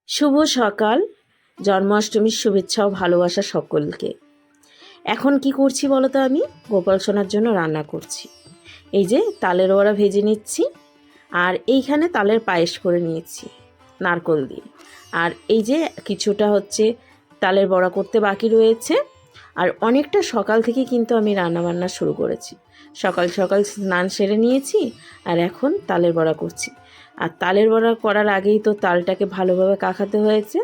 শুভ সকাল। জন্মাষ্টমীর শুভেচ্ছা ও ভালোবাসা সকলকে। এখন কি করছি বলো তো? আমি গোপাল সোনার জন্য রান্না করছি। এই যে তালের বড়া ভেজে নিচ্ছি, আর এইখানে তালের পায়েস করে নিয়েছি নারকোল দিয়ে। আর এই যে কিছুটা হচ্ছে তালের বড়া করতে বাকি রয়েছে। আর অনেকটা সকাল থেকে কিন্তু আমি রান্নাবান্না শুরু করেছি। সকাল সকাল স্নান সেরে নিয়েছি, আর এখন তালের বড়া করছি। আর তালের বড়া করার আগেই তো তালটাকে ভালোভাবে কাখাতে হয়েছে,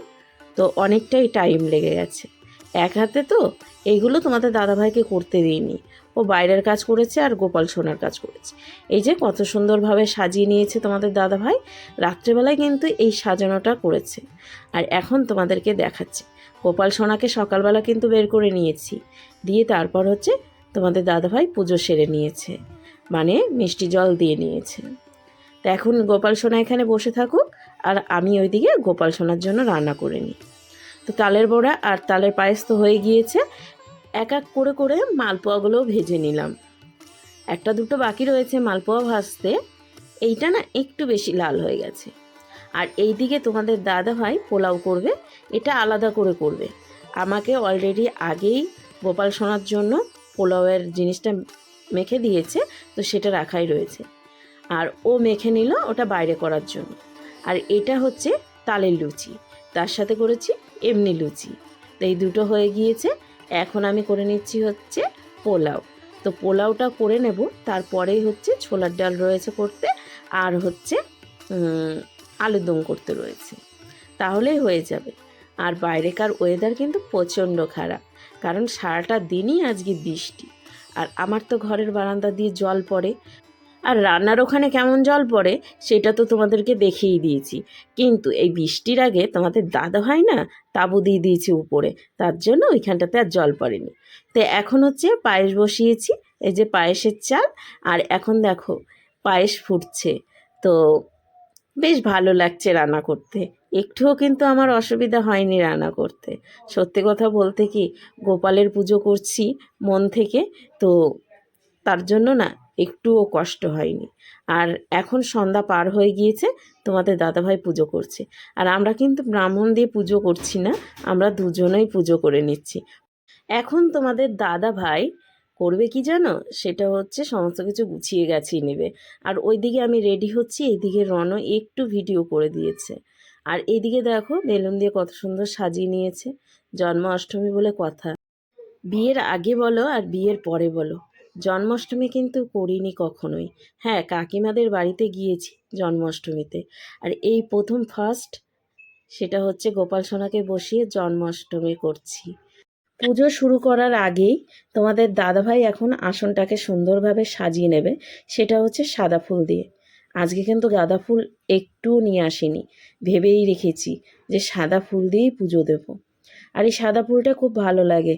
তো অনেকটাই টাইম লেগে গেছে। এক হাতে তো এইগুলো তোমাদের দাদাভাইকে করতে দিইনি, ও বাইরের কাজ করেছে আর গোপাল সোনার কাজ করেছে। এই যে কত সুন্দরভাবে সাজিয়ে নিয়েছে তোমাদের দাদাভাই, রাত্রেবেলায় কিন্তু এই সাজানোটা করেছে। আর এখন তোমাদেরকে দেখাচ্ছি, গোপাল সোনাকে সকালবেলা কিন্তু বের করে নিয়েছি, দিয়ে তারপর হচ্ছে তোমাদের দাদাভাই পুজো সেরে নিয়েছে, মানে মিষ্টি জল দিয়ে নিয়েছে। তো এখন গোপাল সোনা এখানে বসে থাকুক, আর আমি ওইদিকে গোপাল সোনার জন্য রান্না করে নিই। তো তালের বড়া আর তালের পায়েস তো হয়ে গিয়েছে, এক এক করে করে মালপোয়াগুলোও ভেজে নিলাম। একটা দুটো বাকি রয়েছে মালপোয়া ভাজতে, এইটা না একটু বেশি লাল হয়ে গেছে। আর এইদিকে তোমাদের দাদাভাই পোলাও করবে, এটা আলাদা করে করবে। আমাকে অলরেডি আগেই গোপাল সোনার জন্য পোলাওয়ের জিনিসটা মেখে দিয়েছে, তো সেটা রাখাই রয়েছে। আর ও মেখে নিল ওটা বাইরে করার জন্য। আর এটা হচ্ছে তালের লুচি, তার সাথে করেছি এমনি লুচি। তো এই দুটো হয়ে গিয়েছে। এখন আমি করে নিচ্ছি হচ্ছে পোলাও। তো পোলাওটা করে নেব, তারপরেই হচ্ছে ছোলার ডাল রয়েছে করতে, আর হচ্ছে আলুর দম করতে রয়েছে, তাহলেই হয়ে যাবে। আর বাইরেকার ওয়েদার কিন্তু প্রচণ্ড খারাপ, কারণ সারাটা দিনই আজকে বৃষ্টি। আর আমার তো ঘরের বারান্দা দিয়ে জল পড়ে, আর রান্নার ওখানে কেমন জল পড়ে সেটা তো তোমাদেরকে দেখিয়েই দিয়েছি। কিন্তু এই বৃষ্টির আগে তোমাদের দাদাভাই না তাঁবু দিয়ে দিয়েছে উপরে, তার জন্য ওইখানটাতে আর জল পড়েনি। তো এখন হচ্ছে পায়েস বসিয়েছি, এই যে পায়েসের চাল। আর এখন দেখো পায়েস ফুটছে, তো বেশ ভালো লাগছে রান্না করতে। একটুও কিন্তু আমার অসুবিধা হয়নি রান্না করতে। সত্যি কথা বলতে কি, গোপালের পুজো করছি মন থেকে, তো তার জন্য না একটুও কষ্ট হয়নি। আর এখন সন্ধ্যা পার হয়ে গিয়েছে, তোমাদের দাদাভাই পুজো করছে। আর আমরা কিন্তু ব্রাহ্মণ দিয়ে পুজো করছি না, আমরা দুজনেই পুজো করে নিচ্ছি। এখন তোমাদের দাদাভাই করবে কি জানো, সেটা হচ্ছে সমস্ত কিছু গুছিয়ে গাছিয়ে নেবে। আর ওইদিকে আমি রেডি হচ্ছি, এইদিকে রণ একটু ভিডিও করে দিয়েছে। আর এইদিকে দেখো বেলুন দিয়ে কত সুন্দর সাজিয়ে নিয়েছে, জন্মাষ্টমী বলে কথা। বিয়ের আগে বলো আর বিয়ের পরে বলো, জন্মাষ্টমী কিন্তু করিনি কখনোই। হ্যাঁ, কাকিমাদের বাড়িতে গিয়েছি জন্মাষ্টমীতে, আর এই প্রথম ফার্স্ট সেটা হচ্ছে গোপাল সোনাকে বসিয়ে জন্মাষ্টমী করছি। পুজো শুরু করার আগেই তোমাদের দাদাভাই এখন আসনটাকে সুন্দরভাবে সাজিয়ে নেবে, সেটা হচ্ছে সাদা ফুল দিয়ে। আজকে কিন্তু গাঁদা ফুল একটুও নিয়ে আসিনি, ভেবেই রেখেছি যে সাদা ফুল দিয়েই পুজো দেব। আর এই সাদা ফুলটা খুব ভালো লাগে,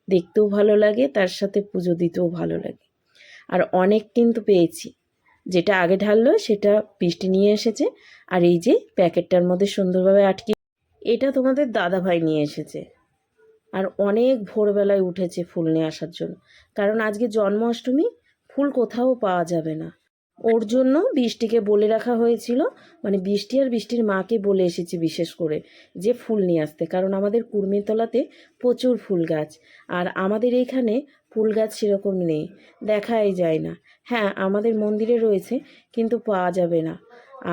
দেখতেও ভালো লাগে, তার সাথে পুজো দিতেও ভালো লাগে। আর অনেক কিন্তু পেয়েছি, যেটা আগে ঢাললো সেটা বৃষ্টি নিয়ে এসেছে। আর এই যে প্যাকেটটার মধ্যে সুন্দরভাবে আটকে, এটা তোমাদের দাদাভাই নিয়ে এসেছে। আর অনেক ভোরবেলায় উঠেছে ফুল নিয়ে আসার জন্য, কারণ আজকে জন্মাষ্টমী, ফুল কোথাও পাওয়া যাবে না। ওর জন্য বৃষ্টিকে বলে রাখা হয়েছিল, মানে বৃষ্টি আর বৃষ্টির মাকে বলে এসেছি বিশেষ করে যে ফুল নিয়ে আসতে, কারণ আমাদের কুর্মিতলাতে প্রচুর ফুল গাছ, আর আমাদের এইখানে ফুল গাছ সেরকম নেই, দেখাই যায় না। হ্যাঁ, আমাদের মন্দিরে রয়েছে, কিন্তু পাওয়া যাবে না।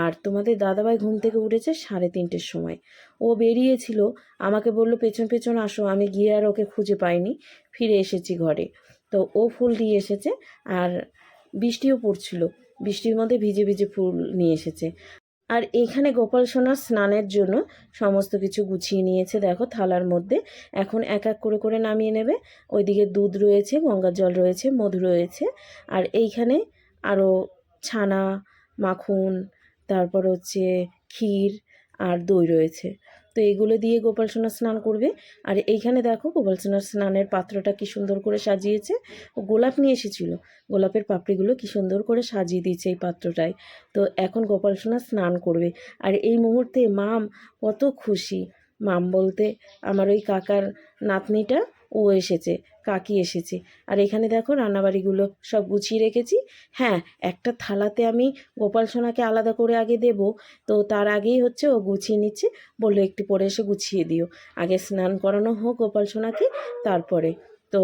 আর তোমাদের দাদাভাই ঘুম থেকে উঠেছে 3:30-র সময়, ও বেরিয়েছিল, আমাকে বলল পেছন পেছন আসো, আমি গিয়ে আর ওকে খুঁজে পাইনি, ফিরে এসেছি ঘরে। তো ও ফুল দিয়ে এসেছে, আর বৃষ্টিও পড়ছিল, বৃষ্টির মধ্যে ভিজে ভিজে ফুল নিয়ে এসেছে। আর এখানে গোপাল সোনার স্নানের জন্য সমস্ত কিছু গুছিয়ে নিয়েছে, দেখো থালার মধ্যে। এখন এক এক করে করে নামিয়ে নেবে। ওইদিকে দুধ রয়েছে, গঙ্গার জল রয়েছে, মধু রয়েছে, আর এইখানে আরও ছানা, মাখন, তারপর হচ্ছে ক্ষীর আর দই রয়েছে। তো এগুলো দিয়ে গোপাল সোনা স্নান করবে। আর এইখানে দেখো গোপাল সোনার স্নানের পাত্রটা কি সুন্দর করে সাজিয়েছে। ও গোলাপ নিয়ে এসেছিলো, গোলাপের পাপড়িগুলো কি সুন্দর করে সাজিয়ে দিয়েছে এই পাত্রটায়। তো এখন গোপাল সোনা স্নান করবে। আর এই মুহূর্তে মাম কত খুশি। মাম বলতে আমার ওই কাকার নাতনিটা, ও এসেছে, কাকি এসেছে। আর এখানে দেখো রান্নাবাড়িগুলো সব গুছিয়ে রেখেছি। হ্যাঁ, একটা থালাতে আমি গোপাল সোনাকে আলাদা করে আগে দেব, তো তার আগেই হচ্ছে ও গুছিয়ে নিচ্ছে, বললো একটু পরে এসে গুছিয়ে দিও, আগে স্নান করানো হোক গোপাল সোনাকে তারপরে। তো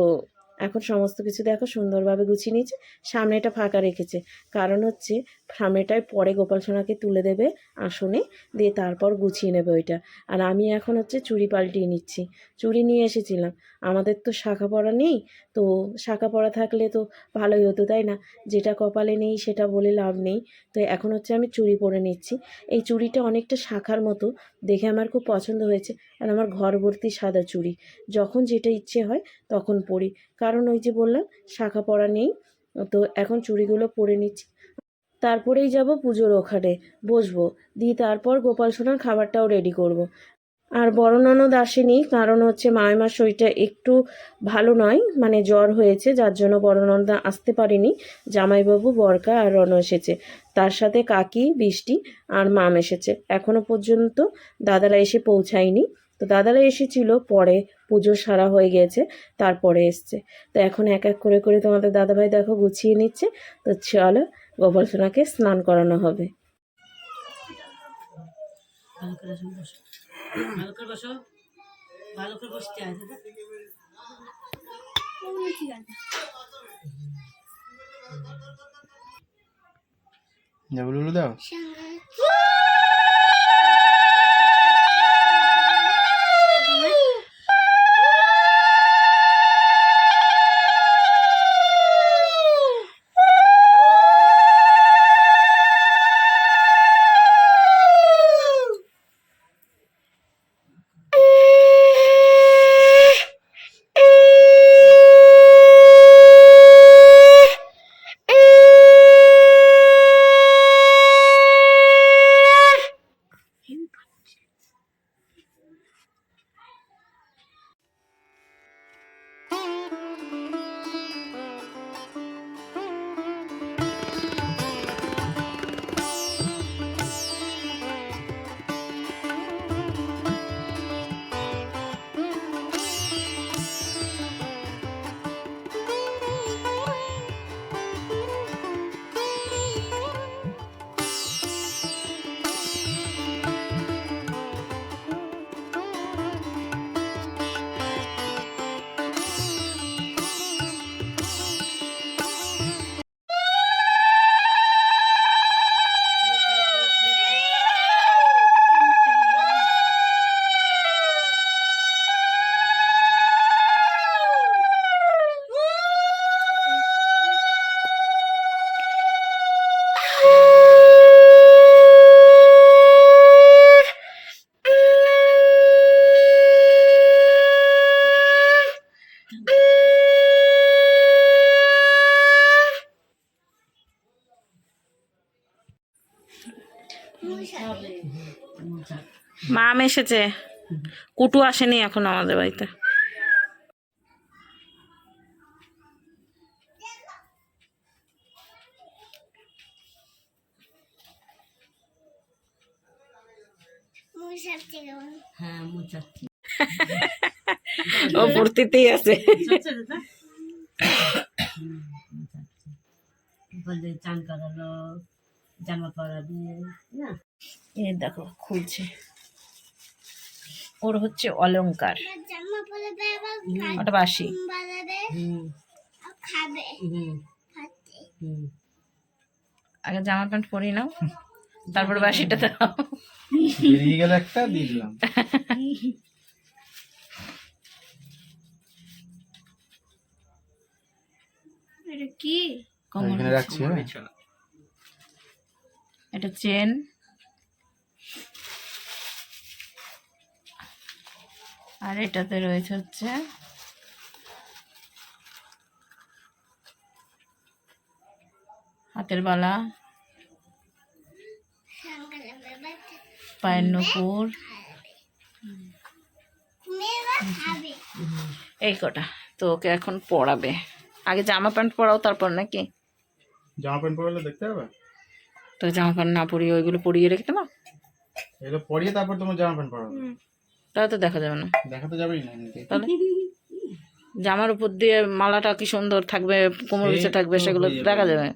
এখন সমস্ত কিছু দেখো সুন্দরভাবে গুছিয়ে নিয়েছে। সামনেটা ফাঁকা রেখেছে, কারণ হচ্ছে সামনেটায় পরে গোপাল সোনাকে তুলে দেবে আসনে, দিয়ে তারপর গুছিয়ে নেবে ওইটা। আর আমি এখন হচ্ছে চুড়ি পাল্টিয়ে নিচ্ছি। চুড়ি নিয়ে এসেছিলাম, আমাদের তো শাখা পরা নেই, তো শাখা পরা থাকলে তো ভালোই হতো তাই না, যেটা কপালে নেই সেটা বলে লাভ নেই। তো এখন হচ্ছে আমি চুড়ি পরে নিচ্ছি। এই চুড়িটা অনেকটা শাখার মতো, দেখে আমার খুব পছন্দ হয়েছে। আর আমার ঘর ভর্তি সাদা চুড়ি, যখন যেটা ইচ্ছে হয় তখন পরি, কারণ ওই যে বললাম শাখা পরা নেই। তো এখন চুড়িগুলো পরে নিচ্ছি, তারপরেই যাব পুজোর ওখানে বসবো, দিয়ে তারপর গোপাল সোনার খাবারটাও রেডি করব। আর বড় ননদ আসেনি, কারণ হচ্ছে মায়ের শরীরটা একটু ভালো নয়, মানে জ্বর হয়েছে, যার জন্য বড় ননদ আসতে পারেনি। জামাইবাবু, বরকা আর রণ এসেছে, তার সাথে কাকি, বৃষ্টি আর মাম এসেছে। এখনো পর্যন্ত দাদারা এসে পৌঁছায়নি। তো দাদারা এসেছিল পরে, পুজো সারা হয়ে গেছে তারপরে এসছে। তো এখন এক এক করে করে তোমাদের দাদাভাই দেখো গুছিয়ে নিচ্ছে। তো চলো গোপাল সোনাকে স্নান করানো হবে। ভালো করে বসো, ভালো করে বসতে হয় দাদা। দাও মাম এসেছে, কুটু আসেনি এখন আমাদের বাড়িতে। ও ফুর্তিতেই আছে। চান করালো, জামা পরা দিয়ে না, এই দেখো খুলছে, ওর হচ্ছে অলংকার, ওটা বাসি। আগে জামা প্যান্ট পরি নাও, তারপরে বাসিটা দাও। বেরিয়ে গেল একটা দিয়ে দিলাম। এটা কি এখানে রাখছি, এটা চেন, আর এটাতে রয়েছে হচ্ছে হাতের বালা, পায়ের নূপুর, এই কটা। তো ওকে এখন পরাবে, আগে জামা প্যান্ট পরাও তারপর নাকি? জামা প্যান্ট পরলে দেখতে হবে তো জামা প্যান্ট না পরিয়ে ওইগুলো পরিয়ে রেখে দেবো, এগুলো পরিয়ে তারপর তোমার জামা প্যান্ট পরাবে, তাহলে তো দেখা যাবে না। দেখা তো যাবেই না এমনিতে। তাহলে জামার উপর দিয়ে মালাটা কি সুন্দর থাকবে, কোমর বিছে থাকবে, সেগুলো দেখা যাবে।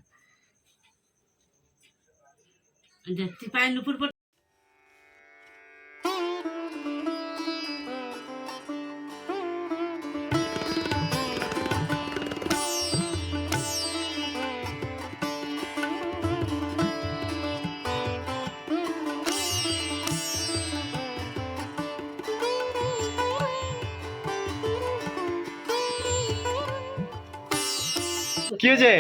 কি হয়েছে?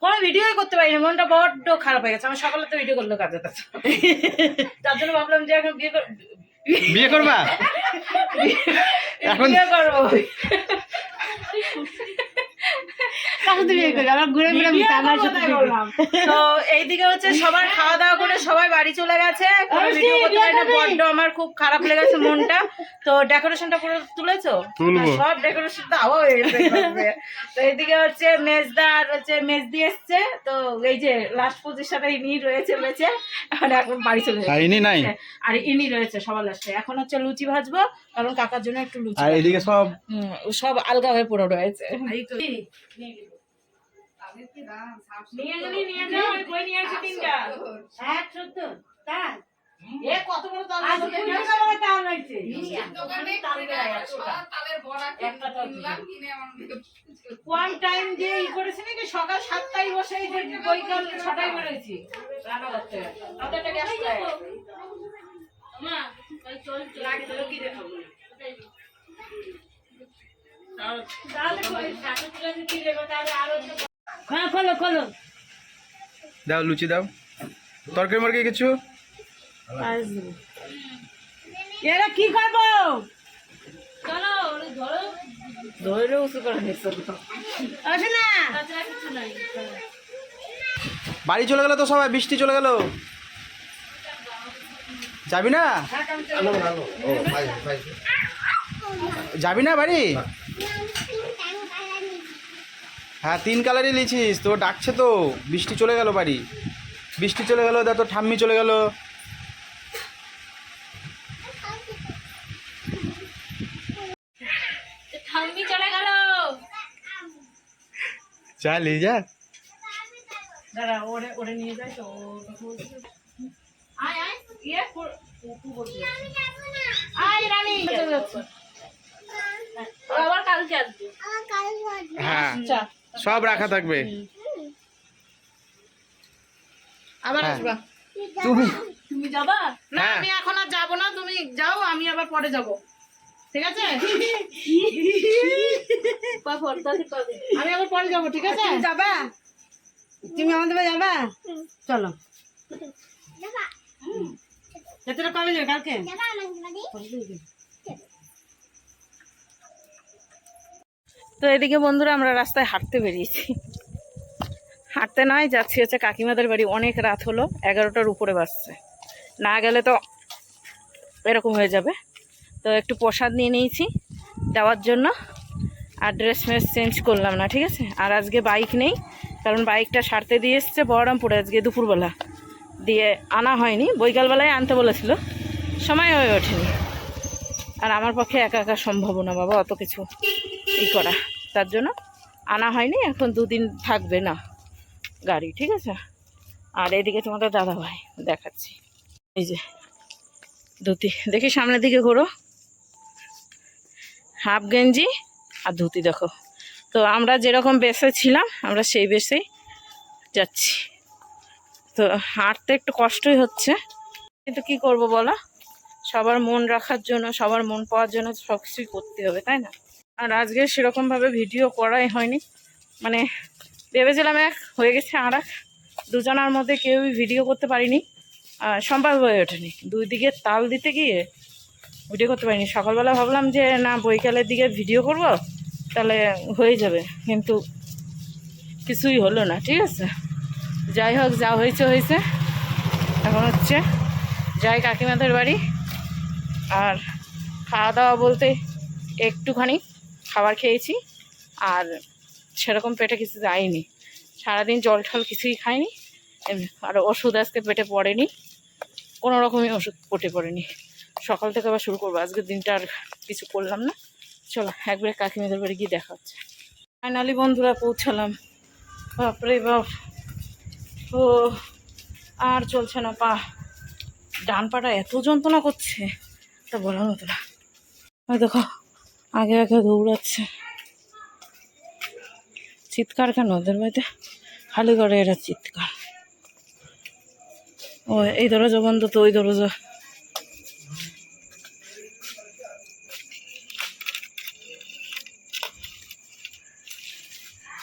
কোনো ভিডিওই করতে পারিনি, মনটা বড্ড খারাপ হয়ে গেছে। আমার সকালে তো ভিডিও করলো কাজে কাছে, তার জন্য ভাবলাম যে এখন বিয়ে করবা? এখন বিয়ে করবো। তো এইদিকে হচ্ছে সবার খাওয়া দাওয়া করে সবাই বাড়ি চলে গেছে। কোনো ভিডিও করতে পারি না, বড্ড আমার খুব খারাপ লেগেছে মনটা। তো ডেকোরেশনটা পুরো তুলেছো? তুলবো। সব ডেকোরেশন তো আবার হয়ে গেছে। তো এইদিকে হচ্ছে মেজদা আর হচ্ছে মেজদি এসছে। তো এই যে লাস্ট পজিশনে ইনি রয়েছে বেঁচে, এখন বাড়ি চলে আর গেছে। ইনি নাই? আর ইনি রয়েছে সবার লাস্টে। এখন হচ্ছে লুচি ভাজবো, কারণ কাকার জন্য একটু লুচি। আর এদিকে সব সব আলগা হয়ে পড়ে রয়েছে। নিয়ে যাও, ওই বই নিয়ে আসি 3টা। এ কত বড় তাল হয়েছে? কোয়ান টাইম দিয়ে ই করেছি নাকি, সকাল 7টায় বসে এই যে বৈকাল 6টায় বেরোয়েছি রান্না করতে। আমাদের একটা গ্যাস কি দেখাবো? হ্যাঁ, খোলো খোলো। দাও লুচি দাও, তরকারি মরকারি কিছু। এরা কি খাবো? ধরে উঁচু করে নিচ্ছ আসে না। বাড়ি চলে গেল তো সবাই, বৃষ্টি চলে গেল। যাবি না? যাবি না বাড়ি? হ্যাঁ 3 কালারই লিছিস তো, ডাকছে তো। বৃষ্টি চলে গেল বাড়ি, বৃষ্টি চলে গেল, দা তো ঠাম্মি চলে গেল। ঠাম্মি চলে গেল। যা লে যা। দাঁড়া, ওরে ওরে নিয়ে যাই তো। আয় আয়, ইয়ে আয় রানী। আবার কালকে আসবে। হ্যাঁ সব রাখা থাকবে। আবার হ্যাঁ। আসবা। তুমি যাবা না? হ্যাঁ। আমি এখন আর যাবো না, তুমি যাও, আমি আবার পরে যাব। ঠিক আছে? আমি আবার পরে যাবো। ঠিক আছে? যাবা? তুমি আমাদের বাড়ি যাবা? চলো। যেতে কবে যাবে? কালকে? তো এদিকে বন্ধুরা আমরা রাস্তায় হাঁটতে বেরিয়েছি। হাঁটতে নয়, যাচ্ছি হচ্ছে কাকিমাদের বাড়ি। অনেক রাত হলো, 11টার উপরে বাজছে। না গেলে তো এরকম হয়ে যাবে। তো একটু প্রসাদ নিয়ে নিয়েছি দেওয়ার জন্য, আর ড্রেস ফ্রেস চেঞ্জ করলাম না। ঠিক আছে? আর আজকে বাইক নেই, কারণ বাইকটা সারতে দিয়ে এসছে বহরমপুরে আজকে দুপুরবেলা, দিয়ে আনা হয়নি। বৈকালবেলায় আনতে বলেছিল, সময় হয়ে ওঠেনি। আর আমার পক্ষে একা একা সম্ভব না বাবা অত কিছু ই করা, তার জন্য আনা হয়নি। এখন 2 দিন থাকবে না গাড়ি। ঠিক আছে? আর এদিকে তোমাদের দাদা ভাই দেখাচ্ছি, এই যে ধুতি, দেখি সামনের দিকে ঘোরো, হাফ গেঞ্জি আর ধুতি দেখো। তো আমরা যেরকম বেসে ছিলাম, আমরা সেই বেসেই যাচ্ছি। তো হাঁটতে একটু কষ্টই হচ্ছে, কিন্তু কি করব বলো, সবার মন রাখার জন্য, সবার মন পাওয়ার জন্য সব কিছুই করতে হবে, তাই না? আর আজকে সেরকমভাবে ভিডিও করাই হয়নি, মানে ভেবেছিলাম এক, হয়ে গেছে আর এক। দুজনের মধ্যে কেউই ভিডিও করতে পারিনি, সম্ভব হয়ে ওঠেনি। 2 দিকে তাল দিতে গিয়ে ভিডিও করতে পারিনি। সকালবেলা ভাবলাম যে না, বৈকালের দিকে ভিডিও করব, তাহলে হয়ে যাবে, কিন্তু কিছুই হলো না। ঠিক আছে? যাই হোক, যা হয়েছে হয়েছে। এখন হচ্ছে যাই কাকিমাদের বাড়ি। আর খাওয়া দাওয়া বলতে একটুখানি খাবার খেয়েছি, আর সেরকম পেটে কিছু যায়নি। সারাদিন জল ঠল কিছুই খাইনি, আর ওষুধ আজকে পেটে পড়েনি, কোনো রকমই ওষুধ পেটে পড়েনি। সকাল থেকে আবার শুরু করবো, আজকের দিনটা আর কিছু করলাম না, চলো একবারে কাকিমাদের বাড়ি গিয়ে দেখা হচ্ছে। ফাইনালি বন্ধুরা পৌঁছালাম। বাপরে বাপ, ও আর চলছে না, পা ডান পাটা এত যন্ত্রণা করছে তা বলার মতো না। ওই দেখো আগে আগে দৌড়াচ্ছে। চিৎকার কেন ওদের বাড়িতে? খালি করে এরা চিৎকার। ও এই দরজা বন্ধ তো, ওই দরজা।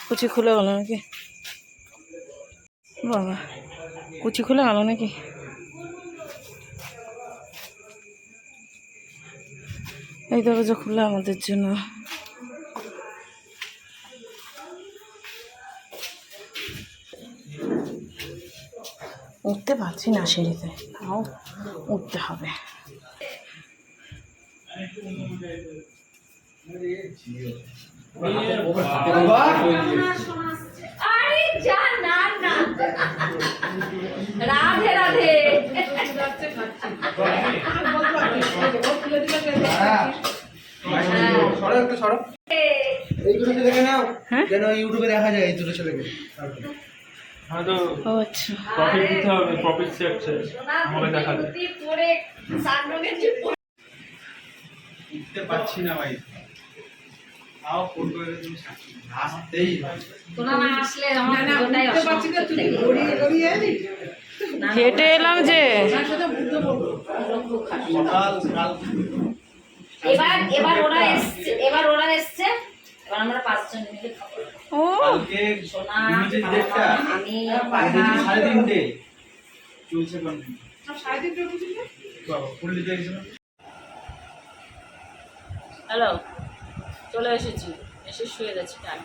কুচি খুলে গেল নাকি? বাবা, কুচি খুলে গেল নাকি? এই দরজা খুলে আমাদের জন্য। উঠতে পারছি না সিঁড়িতে, তাও উঠতে হবে। রাধে রাধে। সরো একটু সরো, এই দুটো ছেলেকে নাও যেন ইউটিউবে দেখা যায় এই দুটো ছেলেকে। ও আচ্ছা, প্রফিট দিতে হবে, প্রফিট সেকশন আমাকে দেখা যায়। উঠতে পারছি না ভাই, তাও ফোন করে তুমি আসতেই হেঁটে এলাম যে। সকাল কাল এবার এবার ওরা এসছে, এবার আমরা 5 জন মিলে খাবো। ও কালকে সোনা, ইমেজের ডেটটা আমি, আগে 3:30 চলছে কন্টিনিউ। 3:30 বাবা ফুল দিতে গেছিল। হ্যালো, চলে এসেছি, এসে শুয়ে গেছি টাইম।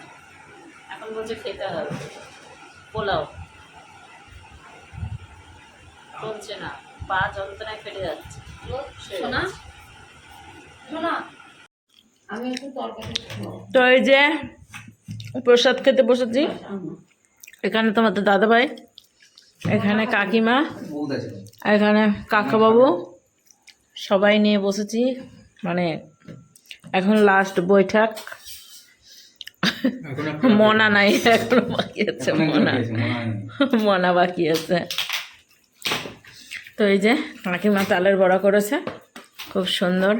এখন বলছে খেতে হবে পোলাও। চলছে না, পা যন্ত্রণায় ফেটে যাচ্ছে। শোনা শোনা, আমি একটু তরকারি। তো এই যে প্রসাদ খেতে বসেছি। এখানে তোমাদের দাদাভাই, এখানে কাকিমা, এখানে কাকাবাবু, সবাই নিয়ে বসেছি। মানে এখন লাস্ট বৈঠক। মনা নাই, এখনো বাকি আছে। মনা বাকি আছে। তো এই যে কাকিমা তালের বড়া করেছে, খুব সুন্দর,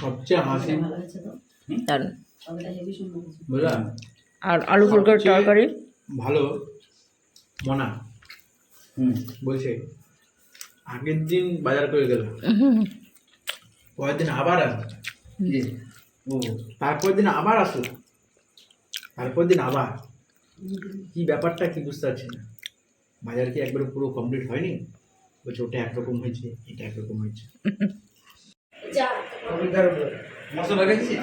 সবচেয়ে হাসি দারুণ। বুঝলাম আর আলু ফুলকোর তরকারি। ভালো মনা বলছে আগের দিন বাজার করে গেল, পরের দিন আবার আসবে, ও তারপর দিন আবার আসো, তারপর দিন আবার। কি ব্যাপারটা কি বুঝতে পারছি না, বাজার কি একবারে পুরো কমপ্লিট হয়নি? বলছে ওটা একরকম হয়েছে, এটা একরকম হয়েছে। মশলা লাগাইছি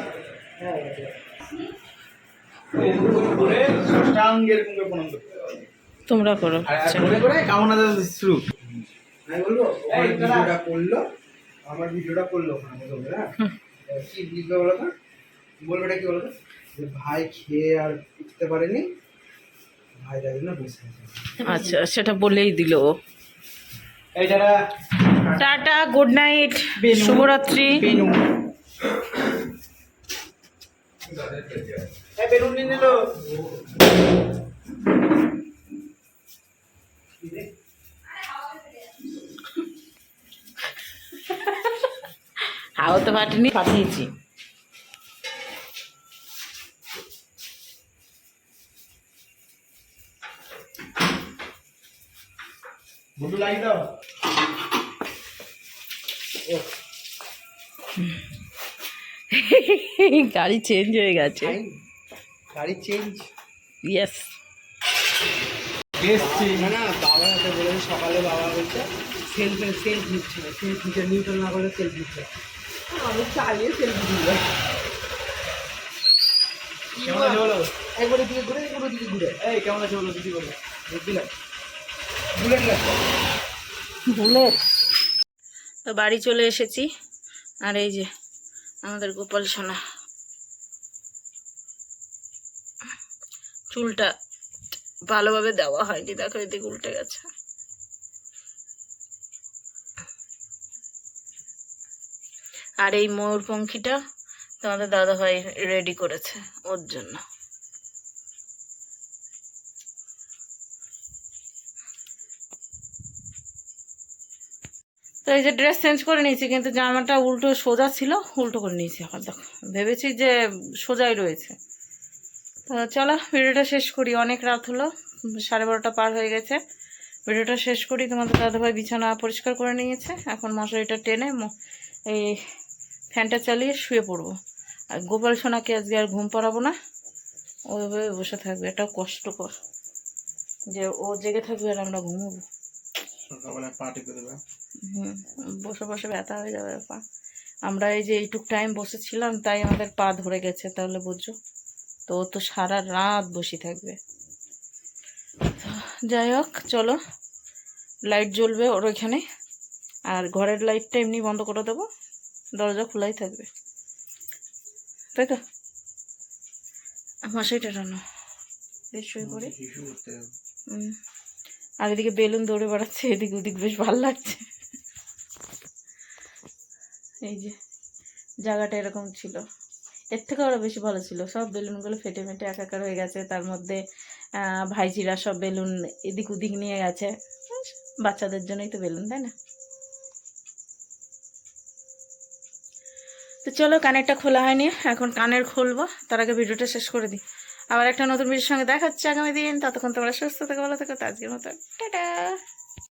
তোমরা করো। কামনা শুরু আমি বলবো ভিডিওটা করলো, আমার ভিডিওটা করলো ওখানে বলবে, হ্যাঁ কি লিখবে বলো তো, বলবে এটা কি বলো তো, যে ভাই খেয়ে আর উঠতে পারেনি, ভাই তাই জন্য বসে আছে। আচ্ছা, সেটা বলেই দিল। এই যারা টাটা, গুড নাইট, শুভরাত্রি। বেলুন নিয়ে নিল। হাওয়া তো ফাটেনি, পাঠিয়েছি। বুটু লাইট দাও। গাড়ি চেঞ্জ হয়ে গেছে। গাড়ি চেঞ্জ, ইয়েস। না না, বাবার হাতে বলেছে সকালে, বাবা বলছে সেলফ নিচ্ছে না, সেলফ নিচ্ছে, নিউটন না করলে সেলফ নিচ্ছে। আমি চালিয়ে সেলফ দিই কেমন আছে বলো, একবারে দিকে ঘুরে একবারে দিকে ঘুরে। এই কেমন আছে বলো, দিদি বলো, বুঝলাম বুলেট লাগবে, বুলেট। তো বাড়ি চলে এসেছি, আর এই যে আমাদের গোপাল সোনা, চুলটা ভালোভাবে দেওয়া হয়নি, দেখো এদিকে উল্টে গেছে। আর এই ময়ূরপঙ্খীটা তোমাদের দাদাভাই রেডি করেছে ওর জন্য। তো এই যে ড্রেস চেঞ্জ করে নিয়েছি, কিন্তু জামাটা উল্টো সোজা ছিল, উল্টো করে নিয়েছি। এখন দেখো ভেবেছি যে সোজাই রয়েছে। তো চলো ভিডিওটা শেষ করি, অনেক রাত হলো, 12:30 পার হয়ে গেছে। ভিডিওটা শেষ করি। তোমাদের দাদাভাই বিছানা পরিষ্কার করে নিয়েছে, এখন মশারিটা টেনে এই ফ্যানটা চালিয়ে শুয়ে পড়বো। আর গোপাল সোনাকে আজকে আর ঘুম পাড়াবো না, ওইভাবে বসে থাকবে। এটাও কষ্টকর যে ও জেগে থাকবে আর আমরা ঘুমোবো। সকালবেলা পা টিপে দেবে। বসে বসে ব্যথা হয়ে যাবে পা। আমরা এই যে এইটুক টাইম বসেছিলাম তাই আমাদের পা ধরে গেছে, তাহলে বুঝছো তো। ও তো সারা রাত বসে থাকবে। যাই হোক চলো, লাইট জ্বলবে ওর ওইখানে, আর ঘরের লাইটটা এমনি বন্ধ করে দেবো, দরজা খোলাই থাকবে, তাই তো। মশাইটা টানো, বেশ শুয়ে পড়ি। আর এদিকে বেলুন দৌড়ে বেড়াচ্ছে এদিক ওদিক, বেশ ভালো লাগছে। এই যে জায়গাটা এরকম ছিল, এর থেকে আরও বেশি ভালো ছিল। সব বেলুনগুলো ফেটে মেটে একাকার হয়ে গেছে, তার মধ্যে ভাইজিরা সব বেলুন এদিক ওদিক নিয়ে গেছে। বাচ্চাদের জন্যই তো বেলুন, তাই না? তো চলো, কানেরটা খোলা হয়নি, এখন কানের খুলবো। তার আগে ভিডিওটা শেষ করে দিই। আবার একটা নতুন ভিডিওর সঙ্গে দেখা হচ্ছে আগামী দিন। ততক্ষণ তোমরা সুস্থ থেকো, ভালো থেকো। তো আজকের মতো টাটা।